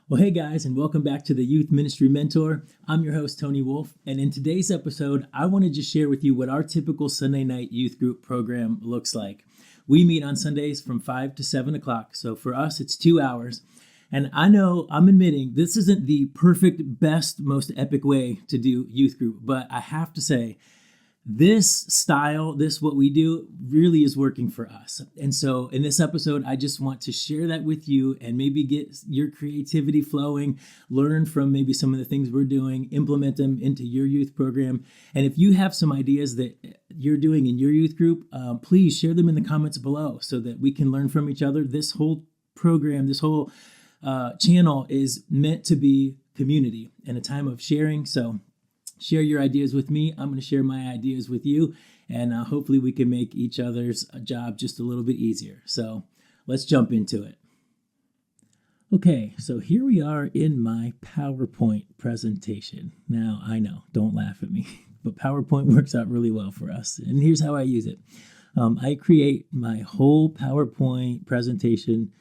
Well, hey guys, and welcome back to the Youth Ministry Mentor. I'm your host, Tony Wolf, and in today's episode, I want to just share with you what our typical Sunday night youth group program looks like. We meet on Sundays from 5 to 7 o'clock, so for us, it's 2 hours. And I know I'm admitting this isn't the perfect, best, most epic way to do youth group, but I have to say, this style, this what we do really is working for us. And so in this episode, I just want to share that with you and maybe get your creativity flowing, learn from maybe some of the things we're doing, implement them into your youth program. And if you have some ideas that you're doing in your youth group, please share them in the comments below so that we can learn from each other. This whole program, this whole channel is meant to be community and a time of sharing. So share your ideas with me. I'm going to share my ideas with you, and hopefully we can make each other's job just a little bit easier. So let's jump into it. Okay, so here we are in my PowerPoint presentation. Now, I know, don't laugh at me, but PowerPoint works out really well for us, and here's how I use it. I create my whole PowerPoint presentation,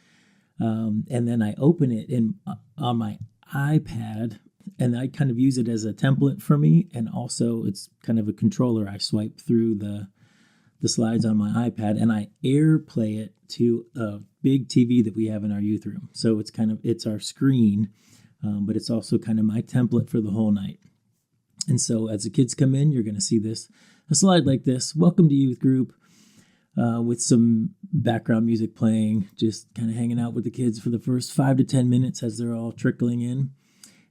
and then I open it on my iPad, and I kind of use it as a template for me, and also it's kind of a controller. I swipe through the slides on my iPad, and I AirPlay it to a big TV that we have in our youth room. So it's our screen, but it's also kind of my template for the whole night. And so as the kids come in, you're going to see a slide like this. Welcome to youth group, with some background music playing, just kind of hanging out with the kids for the first 5 to 10 minutes as they're all trickling in.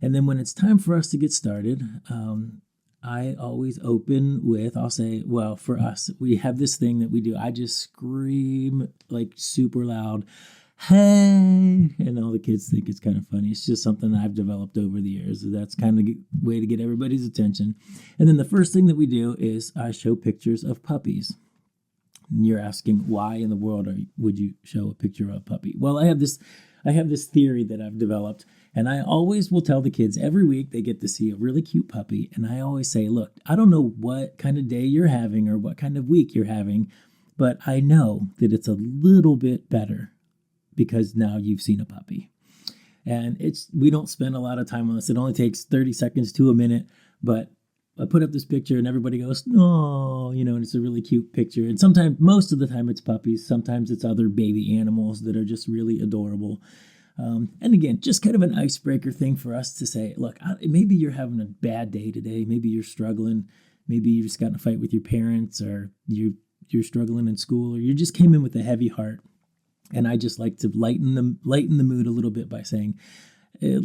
And then when it's time for us to get started, I always open with, I'll say, well, for us, we have this thing that we do. I just scream like super loud, hey, and all the kids think it's kind of funny. It's just something I've developed over the years. That's kind of a way to get everybody's attention. And then the first thing that we do is I show pictures of puppies. And you're asking, why in the world would you show a picture of a puppy? Well, I have this theory that I've developed, and I always will tell the kids every week they get to see a really cute puppy. And I always say, look, I don't know what kind of day you're having or what kind of week you're having, but I know that it's a little bit better because now you've seen a puppy. And we don't spend a lot of time on this. It only takes 30 seconds to a minute, but I put up this picture and everybody goes, oh, and it's a really cute picture. And sometimes, most of the time it's puppies. Sometimes it's other baby animals that are just really adorable. And again, just kind of an icebreaker thing for us to say, look, maybe you're having a bad day today. Maybe you're struggling. Maybe you just got in a fight with your parents, or you're struggling in school, or you just came in with a heavy heart. And I just like to lighten the mood a little bit by saying, at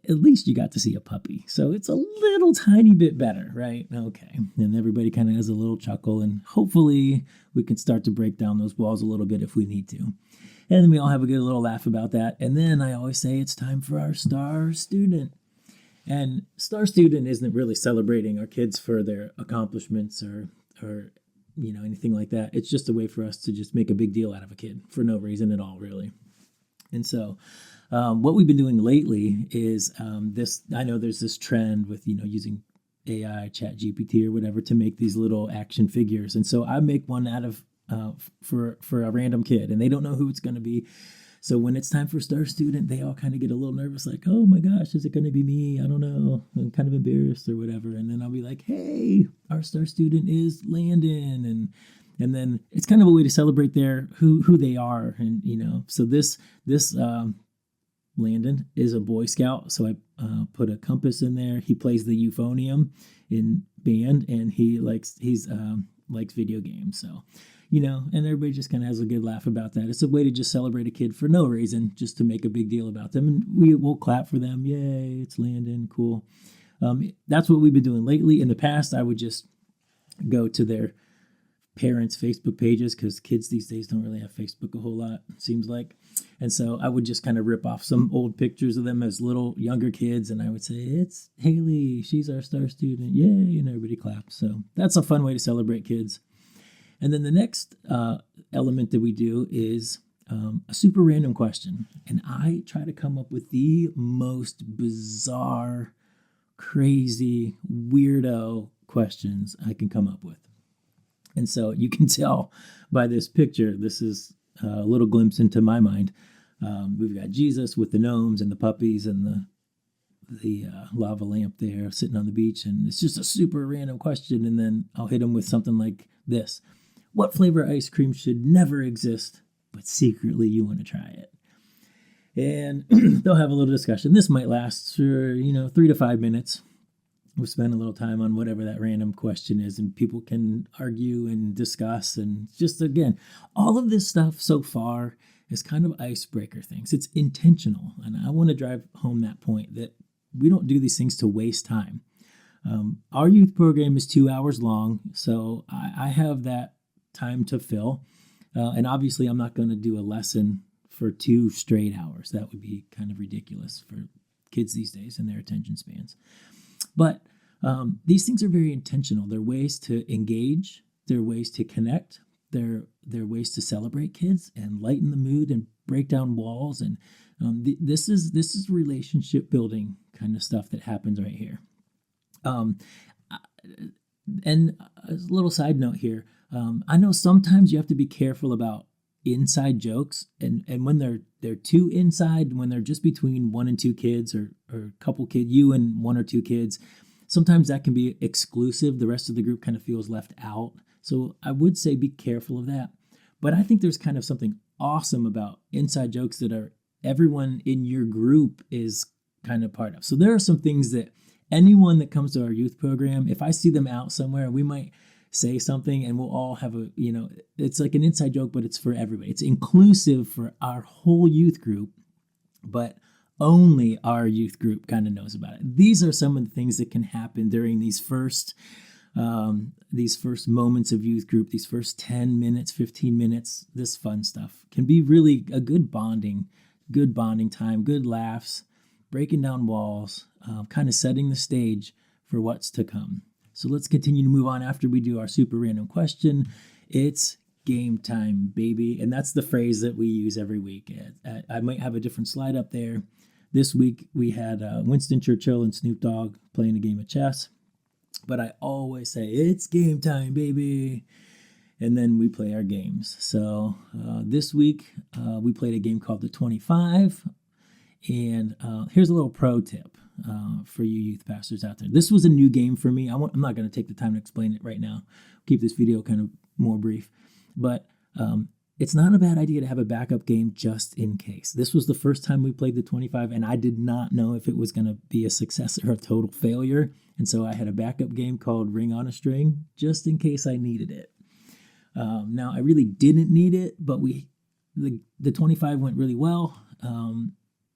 least you got to see a puppy. So it's a little tiny bit better, right? Okay. And everybody kind of has a little chuckle, and hopefully we can start to break down those walls a little bit if we need to. And then we all have a good little laugh about that. And then I always say it's time for our star student. And star student isn't really celebrating our kids for their accomplishments or anything like that. It's just a way for us to just make a big deal out of a kid for no reason at all, really. And so what we've been doing lately is this. I know there's this trend with using AI, Chat GPT, or whatever to make these little action figures. And so I make one out of for a random kid, and they don't know who it's going to be. So when it's time for star student, they all kind of get a little nervous, like, oh my gosh, is it going to be me? I don't know. I'm kind of embarrassed or whatever. And then I'll be like, hey, our star student is Landon, and then it's kind of a way to celebrate who they are, and So this Landon is a Boy Scout, so I put a compass in there. He plays the euphonium in band, and he likes video games. So, and everybody just kind of has a good laugh about that. It's a way to just celebrate a kid for no reason, just to make a big deal about them, and we'll clap for them. Yay, it's Landon, cool. That's what we've been doing lately. In the past, I would just go to their parents' Facebook pages, because kids these days don't really have Facebook a whole lot, it seems like. And so I would just kind of rip off some old pictures of them as little younger kids, and I would say, it's Haley, she's our star student, yay, and everybody claps. So that's a fun way to celebrate kids. And then the next element that we do is a super random question. And I try to come up with the most bizarre, crazy, weirdo questions I can come up with. And so you can tell by this picture, this is a little glimpse into my mind. We've got Jesus with the gnomes and the puppies and the lava lamp there sitting on the beach, and it's just a super random question, and then I'll hit them with something like this: what flavor ice cream should never exist, but secretly you want to try it? And they'll have a little discussion. This might last for 3 to 5 minutes. We'll spend a little time on whatever that random question is, and people can argue and discuss, and just, again, all of this stuff so far is kind of icebreaker things. It's intentional, and I want to drive home that point, that we don't do these things to waste time. Our youth program is 2 hours long, so I have that time to fill. And obviously, I'm not going to do a lesson for 2 straight hours. That would be kind of ridiculous for kids these days and their attention spans. But these things are very intentional. They're ways to engage. They're ways to connect. They're ways to celebrate kids and lighten the mood and break down walls. And this is relationship building kind of stuff that happens right here. And a little side note here. I know sometimes you have to be careful about inside jokes, and when they're too inside, when they're just between 1 and 2 kids, or a couple kids, you and 1 or 2 kids, sometimes that can be exclusive. The rest of the group kind of feels left out. So I would say be careful of that. But I think there's kind of something awesome about inside jokes that are everyone in your group is kind of part of. So there are some things that anyone that comes to our youth program, if I see them out somewhere, we might say something and we'll all have it's like an inside joke, but it's for everybody. It's inclusive for our whole youth group, but only our youth group kind of knows about it. These are some of the things that can happen during these first moments of youth group, these first 10 minutes, 15 minutes. This fun stuff can be really a good bonding time, good laughs, breaking down walls, kind of setting the stage for what's to come. So let's continue to move on after we do our super random question. It's game time, baby. And that's the phrase that we use every week. I might have a different slide up there. This week we had Winston Churchill and Snoop Dogg playing a game of chess. But I always say, it's game time, baby. And then we play our games. So this week we played a game called the 25. And here's a little pro tip for you youth pastors out there. This was a new game for me. I'm not going to take the time to explain it right now. Keep this video kind of more brief. But it's not a bad idea to have a backup game just in case. This was the first time we played the 25, and I did not know if it was going to be a success or a total failure. And so I had a backup game called Ring on a String just in case I needed it. Now, I really didn't need it, but the 25 went really well.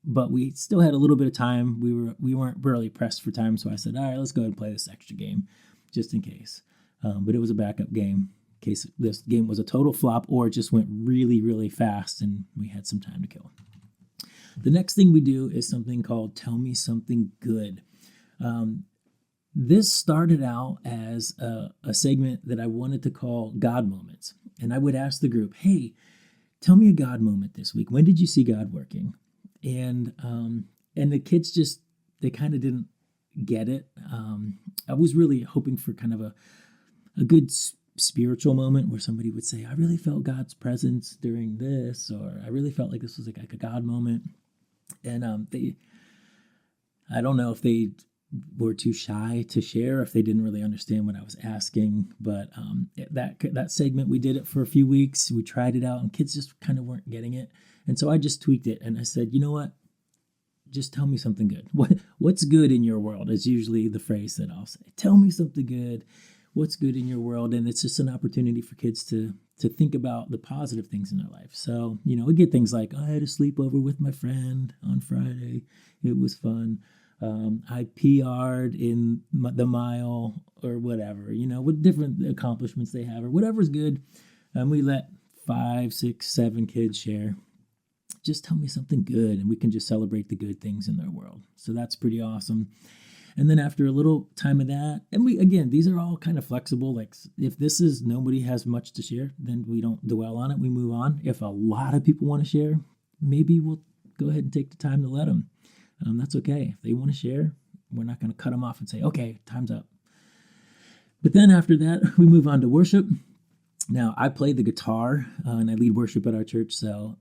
But we still had a little bit of time. We weren't really pressed for time, so I said, all right, let's go ahead and play this extra game just in case. But it was a backup game in case this game was a total flop or it just went really, really fast and we had some time to kill. The next thing we do is something called Tell Me Something Good. This started out as a segment that I wanted to call God Moments. And I would ask the group, hey, tell me a God moment this week. When did you see God working? And the kids they kind of didn't get it. I was really hoping for kind of a good spiritual moment where somebody would say, I really felt God's presence during this, or I really felt like this was like a God moment. And I don't know if they were too shy to share, if they didn't really understand what I was asking. But that segment, we did it for a few weeks. We tried it out, and kids just kind of weren't getting it. And so I just tweaked it, and I said, you know what? Just tell me something good. What's good in your world is usually the phrase that I'll say. Tell me something good. What's good in your world? And it's just an opportunity for kids to think about the positive things in their life. So, we get things like, I had a sleepover with my friend on Friday. It was fun. I PR'd in the mile, or whatever, what different accomplishments they have, or whatever's good. And we let 5, 6, 7 kids share. Just tell me something good, and we can just celebrate the good things in their world. So that's pretty awesome. And then after a little time of that, and these are all kind of flexible. Like if nobody has much to share, then we don't dwell on it. We move on. If a lot of people want to share, maybe we'll go ahead and take the time to let them. That's okay. If they want to share, we're not going to cut them off and say, okay, time's up. But then after that, we move on to worship. Now, I play the guitar and I lead worship at our church, so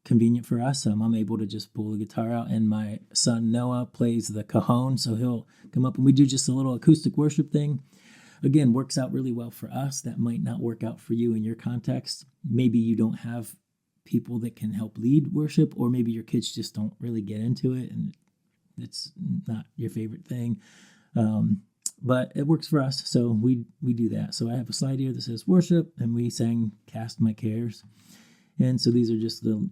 convenient for us. I'm able to just pull the guitar out, and my son Noah plays the cajon, so he'll come up and we do just a little acoustic worship thing. Again, works out really well for us. That might not work out for you in your context. Maybe you don't have people that can help lead worship, or maybe your kids just don't really get into it and it's not your favorite thing. But it works for us, so we do that. So I have a slide here that says worship, and we sang Cast My Cares. And so these are just the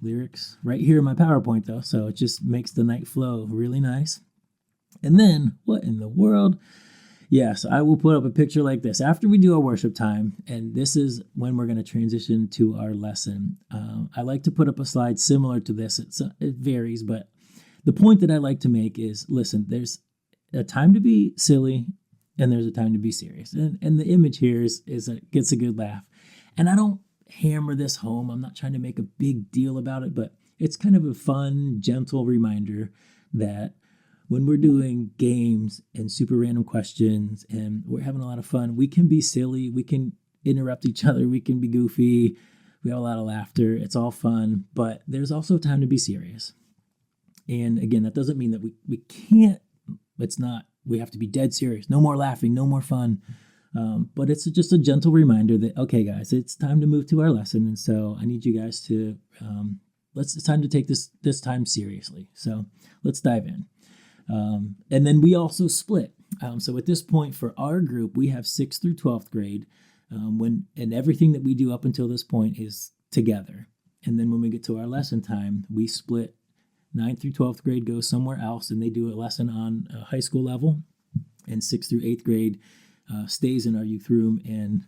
lyrics right here in my PowerPoint, though, so it just makes the night flow really nice. And then, what in the world? Yes, I will put up a picture like this after we do our worship time, and this is when we're going to transition to our lesson. I like to put up a slide similar to this. It varies, but the point that I like to make is, listen, there's a time to be silly, and there's a time to be serious. And the image here gets a good laugh. And I don't hammer this home. I'm not trying to make a big deal about it, but it's kind of a fun, gentle reminder that when we're doing games and super random questions and we're having a lot of fun, we can be silly, we can interrupt each other, we can be goofy, we have a lot of laughter, it's all fun, but there's also time to be serious. And again, that doesn't mean that we can't, we have to be dead serious, no more laughing, no more fun. But it's just a gentle reminder that, okay, guys, it's time to move to our lesson. And so I need you guys to, it's time to take this time seriously. So let's dive in. And then we also split. So at this point for our group, we have 6th through 12th grade, and everything that we do up until this point is together. And then when we get to our lesson time, we split. 9th through 12th grade goes somewhere else, and they do a lesson on a high school level. And 6th through 8th grade stays in our youth room, and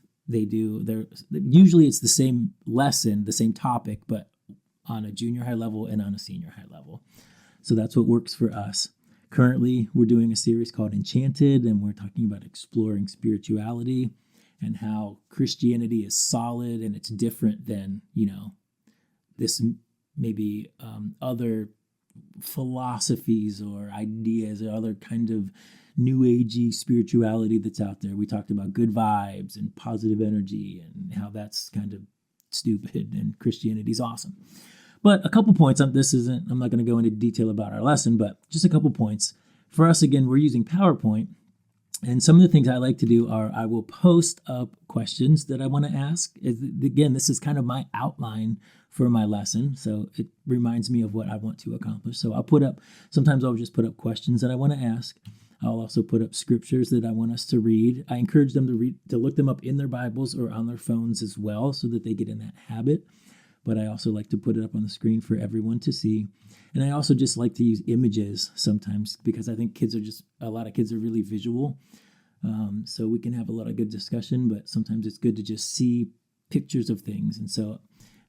usually it's the same lesson, the same topic, but on a junior high level and on a senior high level. So that's what works for us. Currently, we're doing a series called Enchanted, and we're talking about exploring spirituality and how Christianity is solid and it's different than, this maybe other philosophies or ideas or other kind of new agey spirituality that's out there. We talked about good vibes and positive energy and how that's kind of stupid and Christianity's awesome. But a couple points on this I'm not going to go into detail about our lesson, but just a couple points. For us, again, we're using PowerPoint. And some of the things I like to do are I will post up questions that I want to ask. Again, this is kind of my outline for my lesson. So it reminds me of what I want to accomplish. So sometimes I'll just put up questions that I want to ask. I'll also put up scriptures that I want us to read. I encourage them to look them up in their Bibles or on their phones as well so that they get in that habit. But I also like to put it up on the screen for everyone to see. And I also just like to use images sometimes because I think a lot of kids are really visual. So we can have a lot of good discussion, but sometimes it's good to just see pictures of things. And so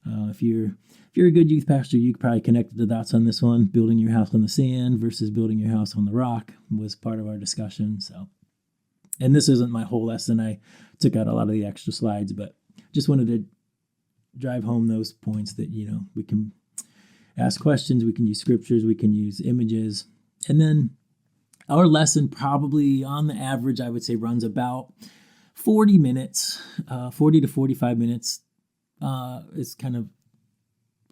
if you're a good youth pastor, you could probably connect the dots on this one. Building your house on the sand versus building your house on the rock was part of our discussion. So, and this isn't my whole lesson. I took out a lot of the extra slides, but just wanted to drive home those points that, we can ask questions, we can use scriptures, we can use images. And then our lesson probably on the average, I would say, runs about 40 minutes, 40 to 45 minutes is kind of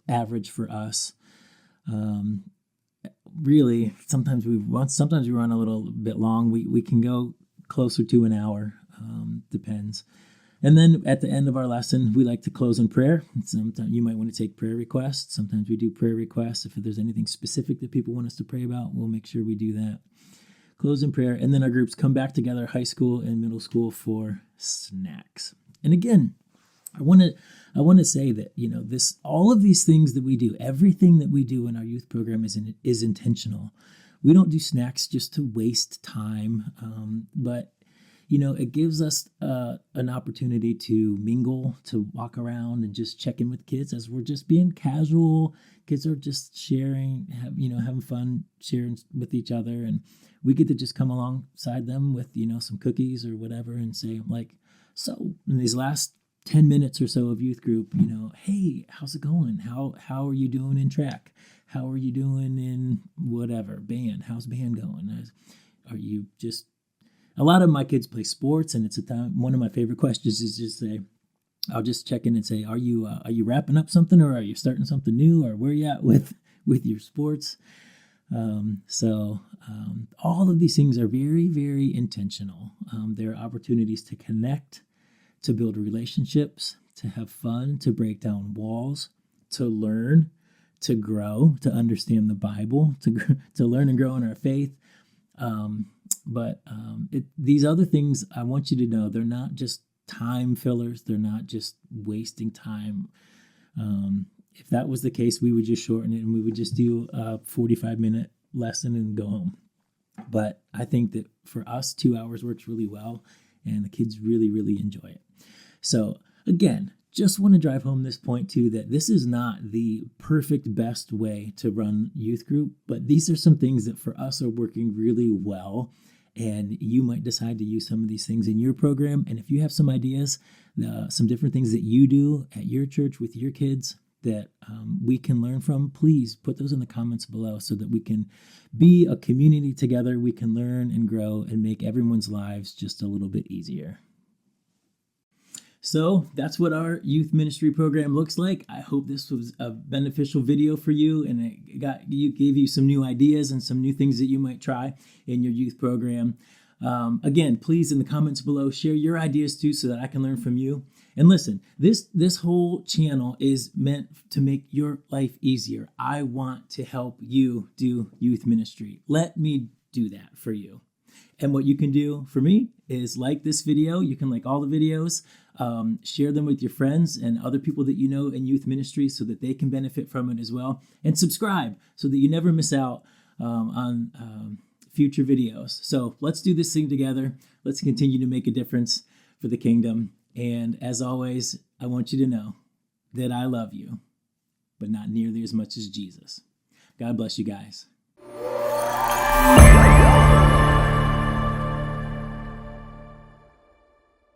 average for us. Really, sometimes we run a little bit long. We can go closer to an hour, depends. And then at the end of our lesson, we like to close in prayer. Sometimes you might want to take prayer requests. Sometimes we do prayer requests. If there's anything specific that people want us to pray about, we'll make sure we do that. Close in prayer. And then our groups come back together, high school and middle school, for snacks. And again, I want to say that, all of these things that we do, everything that we do in our youth program is intentional. We don't do snacks just to waste time, but it gives us an opportunity to mingle, to walk around and just check in with kids as we're just being casual. Kids are just sharing, having fun, sharing with each other. And we get to just come alongside them with, some cookies or whatever and say, so in these last 10 minutes or so of youth group, hey, how's it going? How are you doing in track? How are you doing in whatever band? How's band going? Are you just... A lot of my kids play sports, and it's a time. One of my favorite questions is just say, I'll just check in and say, are you wrapping up something, or are you starting something new, or where are you at with your sports? All of these things are very, very intentional. There are opportunities to connect, to build relationships, to have fun, to break down walls, to learn, to grow, to understand the Bible, to learn and grow in our faith. These other things, I want you to know, they're not just time fillers. They're not just wasting time. If that was the case, we would just shorten it and we would just do a 45-minute lesson and go home. But I think that for us, 2 hours works really well, and the kids really, really enjoy it. So again, just want to drive home this point too, that this is not the perfect, best way to run youth group, but these are some things that for us are working really well. And you might decide to use some of these things in your program. And if you have some ideas, some different things that you do at your church with your kids that we can learn from, please put those in the comments below so that we can be a community together. We can learn and grow and make everyone's lives just a little bit easier. So that's what our youth ministry program looks like. I hope this was a beneficial video for you, and it gave you some new ideas and some new things that you might try in your youth program. Again, please in the comments below, share your ideas too so that I can learn from you. And listen, this whole channel is meant to make your life easier. I want to help you do youth ministry. Let me do that for you. And what you can do for me is like this video. You can like all the videos, share them with your friends and other people that you know in youth ministry so that they can benefit from it as well. And subscribe so that you never miss out on future videos. So let's do this thing together. Let's continue to make a difference for the kingdom. And as always, I want you to know that I love you, but not nearly as much as Jesus. God bless you guys.